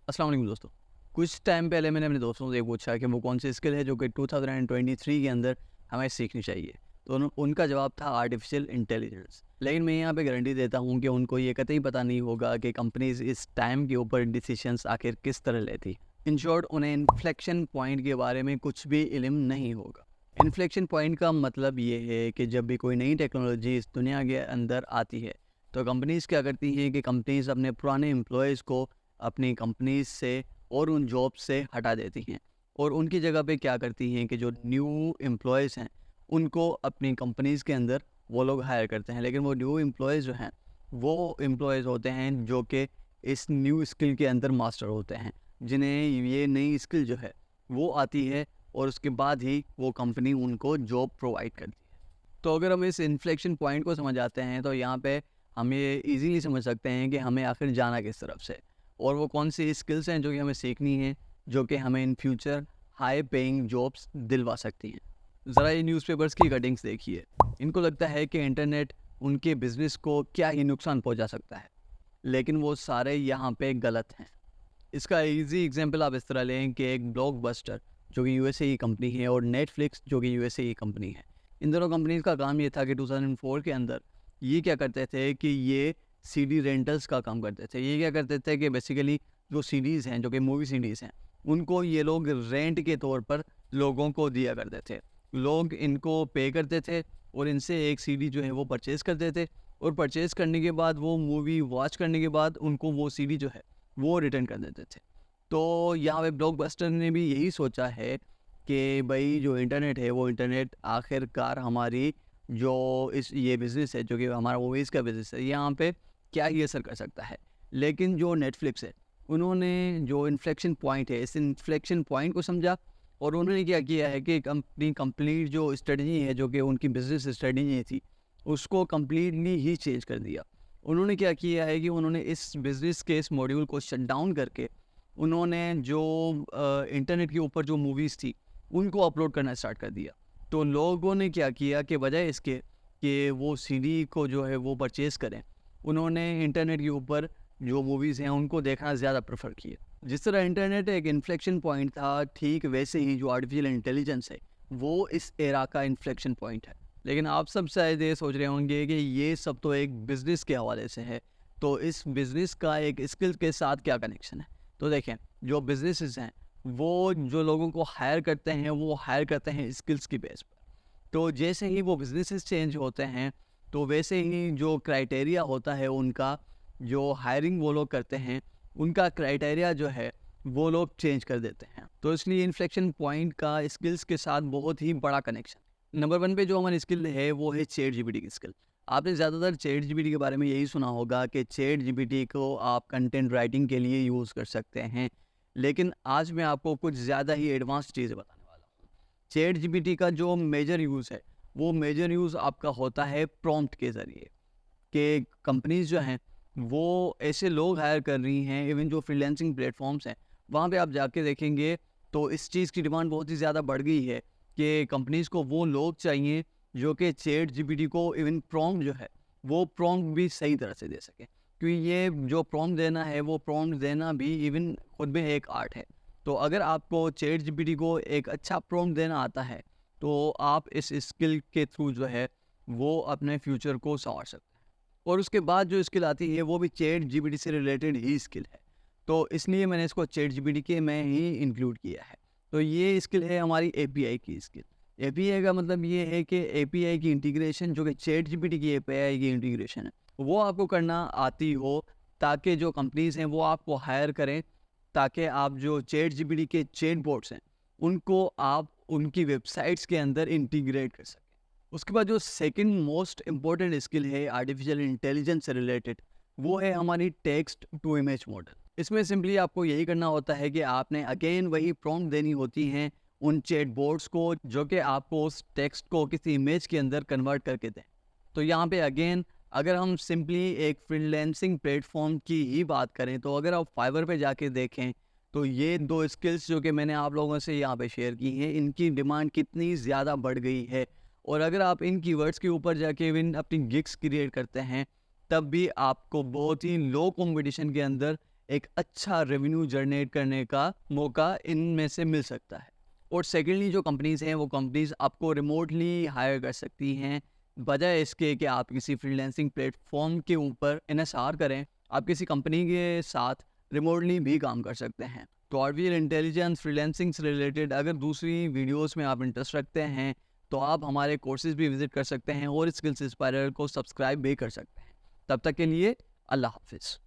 अस्सलाम वालेकुम दोस्तों। कुछ टाइम पहले मैंने अपने दोस्तों से पूछा कि वो कौन सी स्किल है जो कि 2023 के अंदर हमें सीखनी चाहिए। तो उनका जवाब था आर्टिफिशियल इंटेलिजेंस। लेकिन मैं यहाँ पे गारंटी देता हूँ कि उनको ये कतई पता नहीं होगा कि कंपनीज इस टाइम के ऊपर डिसीजंस आखिर किस तरह लेती। इन शॉर्ट उन्हें इन्फ्लेक्शन पॉइंट के बारे में कुछ भी इल्म नहीं होगा। इन्फ्लेक्शन पॉइंट का मतलब ये है कि जब भी कोई नई टेक्नोलॉजी इस दुनिया के अंदर आती है तो कंपनीज़ क्या करती हैं कि कंपनीज़ अपने पुराने एम्प्लॉयज़ को अपनी कंपनीज से और उन जॉब से हटा देती हैं और उनकी जगह पे क्या करती हैं कि जो न्यू एम्प्लॉयज़ हैं उनको अपनी कंपनीज़ के अंदर वो लोग हायर करते हैं। लेकिन वो न्यू एम्प्लॉयज़ जो हैं वो एम्प्लॉयज़ होते हैं जो कि इस न्यू स्किल के अंदर मास्टर होते हैं, जिन्हें ये नई स्किल जो है वो आती है और उसके बाद ही वो कंपनी उनको जॉब प्रोवाइड करती है। तो अगर हम इस इन्फ्लेक्शन पॉइंट को समझ आते हैं तो यहाँ पे हम ये इजीली समझ सकते हैं कि हमें आखिर जाना किस तरफ से और वो कौन सी स्किल्स हैं जो कि हमें सीखनी है, जो कि हमें in future high paying jobs दिलवा सकती हैं। ज़रा ये न्यूज़पेपर्स की कटिंग्स देखिए। इनको लगता है कि इंटरनेट उनके बिजनेस को क्या ही नुकसान पहुंचा सकता है, लेकिन वो सारे यहाँ पे गलत हैं। इसका इजी एग्जांपल आप इस तरह लें कि एक ब्लॉकबस्टर जो कि यूएसए की कंपनी है और नेटफ्लिक्स जो कि यूएसए की कंपनी है। इन दोनों कंपनीज का काम ये था कि 2004 के अंदर ये क्या करते थे कि ये सीडी रेंटल्स का काम करते थे। ये क्या करते थे कि बेसिकली जो सीडीज़ हैं, जो कि मूवी सीडीज़ हैं, उनको ये लोग रेंट के तौर पर लोगों को दिया करते थे। लोग इनको पे करते थे और इनसे एक सीडी जो है वो परचेज़ करते थे और परचेज़ करने के बाद वो मूवी वॉच करने के बाद उनको वो सीडी जो है वो रिटर्न कर देते थे। तो यहाँ पे ब्लॉकबस्टर ने भी यही सोचा है कि भाई जो इंटरनेट है वो इंटरनेट आखिरकार हमारी जो इस ये बिज़नेस है जो कि हमारा मूवीज़ का बिज़नेस है, यहाँ पे क्या ही असर कर सकता है। लेकिन जो नेटफ्लिक्स है उन्होंने जो इन्फ्लेक्शन पॉइंट है, इस इन्फ्लेक्शन पॉइंट को समझा और उन्होंने क्या किया है कि कंपनी कंप्लीट जो स्ट्रेटजी है, जो कि उनकी बिज़नेस स्ट्रेटजी थी, उसको कम्प्लीटली ही चेंज कर दिया। उन्होंने क्या किया है कि उन्होंने इस बिज़नेस के इस मॉड्यूल को शट डाउन करके उन्होंने जो इंटरनेट के ऊपर जो मूवीज़ थी उनको अपलोड करना स्टार्ट कर दिया। तो लोगों ने क्या किया कि बजाय इसके कि वो सीडी को जो है वो परचेज़ करें, उन्होंने इंटरनेट के ऊपर जो मूवीज़ हैं उनको देखना ज़्यादा प्रेफर किया। जिस तरह इंटरनेट एक इन्फ्लेक्शन पॉइंट था, ठीक वैसे ही जो आर्टिफिशियल इंटेलिजेंस है वो इस एरा का इन्फ्लेक्शन पॉइंट है। लेकिन आप सब शायद ये सोच रहे होंगे कि ये सब तो एक बिज़नेस के हवाले से है, तो इस बिज़नेस का एक स्किल के साथ क्या कनेक्शन है? तो देखें, जो बिज़नेसेस हैं वो जो लोगों को हायर करते हैं वो हायर करते हैं स्किल्स की बेस पर। तो जैसे ही वो बिज़नेसेस चेंज होते हैं तो वैसे ही जो क्राइटेरिया होता है उनका, जो हायरिंग वो लोग करते हैं उनका क्राइटेरिया जो है वो लोग चेंज कर देते हैं। तो इसलिए इन्फ्लेक्शन पॉइंट का स्किल्स के साथ बहुत ही बड़ा कनेक्शन। नंबर 1 पे जो हमारी स्किल है वो है चैट जीपीटी की स्किल। आपने ज़्यादातर चैट जीपीटी के बारे में यही सुना होगा कि चैट जीपीटी को आप कंटेंट राइटिंग के लिए यूज़ कर सकते हैं। लेकिन आज मैं आपको कुछ ज़्यादा ही एडवांस चीज़ें बताने वाला हूँ। चैट जीपीटी का जो मेजर यूज़ है वो मेजर यूज़ आपका होता है प्रॉम्प्ट के ज़रिए। कि कंपनीज़ जो हैं वो ऐसे लोग हायर कर रही हैं, इवन जो फ्रीलांसिंग प्लेटफॉर्म्स हैं वहाँ पे आप जाके देखेंगे तो इस चीज़ की डिमांड बहुत ही ज़्यादा बढ़ गई है कि कंपनीज़ को वो लोग चाहिए जो कि चैट जीपीटी को इवन प्रॉम्प्ट जो है वो प्रॉम्प्ट भी सही तरह से दे सके, क्योंकि ये जो प्रॉम्प्ट देना है वो प्रॉम्प्ट देना भी इवन खुद में एक आर्ट है। तो अगर आपको चैट जीपीटी को एक अच्छा प्रॉम्प्ट देना आता है तो आप इस स्किल के थ्रू जो है वो अपने फ्यूचर को संवार सकते हैं। और उसके बाद जो स्किल आती है वो भी चैट जीपीटी से रिलेटेड ही स्किल है। तो इसलिए मैंने इसको चैट जीपीटी के में ही इंक्लूड किया है। तो ये स्किल है हमारी एपीआई की स्किल। एपीआई का मतलब ये है कि एपीआई की इंटीग्रेशन, जो कि चैट जीपीटी की एपीआई की इंटीग्रेशन है, वो आपको करना आती हो ताकि जो कंपनीज़ हैं वो आपको हायर करें, ताकि आप जो चैट जीपीटी के चैट बोट्स हैं उनको आप उनकी वेबसाइट्स के अंदर इंटीग्रेट कर सकें। उसके बाद जो सेकंड मोस्ट इम्पॉर्टेंट स्किल है आर्टिफिशियल इंटेलिजेंस से रिलेटेड, वो है हमारी टेक्स्ट टू इमेज मॉडल। इसमें सिंपली आपको यही करना होता है कि आपने अगेन वही प्रॉम्प्ट देनी होती हैं उन चैट बोर्ड्स को जो कि आपको उस टेक्स्ट को किसी इमेज के अंदर कन्वर्ट करके दें। तो यहाँ पे अगेन अगर हम सिंपली एक फ्रीलांसिंग प्लेटफॉर्म की ही बात करें तो अगर आप फाइवर पे जाके देखें तो ये दो स्किल्स जो कि मैंने आप लोगों से यहाँ पे शेयर की हैं, इनकी डिमांड कितनी ज़्यादा बढ़ गई है। और अगर आप इन कीवर्ड्स के ऊपर जाके इवन अपनी गिग्स क्रिएट करते हैं तब भी आपको बहुत ही लो कंपटीशन के अंदर एक अच्छा रेवेन्यू जनरेट करने का मौका इनमें से मिल सकता है। और सेकेंडली जो कंपनीज़ हैं वो कंपनीज़ आपको रिमोटली हायर कर सकती हैं, बजाय इसके कि आप किसी फ्रीलांसिंग प्लेटफॉर्म के ऊपर इन्हिसार करें। आप किसी कंपनी के साथ रिमोटली भी काम कर सकते हैं। तो आर्टिफिशियल इंटेलिजेंस फ्रीलांसिंग से रिलेटेड अगर दूसरी वीडियोस में आप इंटरेस्ट रखते हैं तो आप हमारे कोर्सेज भी विजिट कर सकते हैं और स्किल्स इंस्पायरर को सब्सक्राइब भी कर सकते हैं। तब तक के लिए अल्लाह हाफिज़।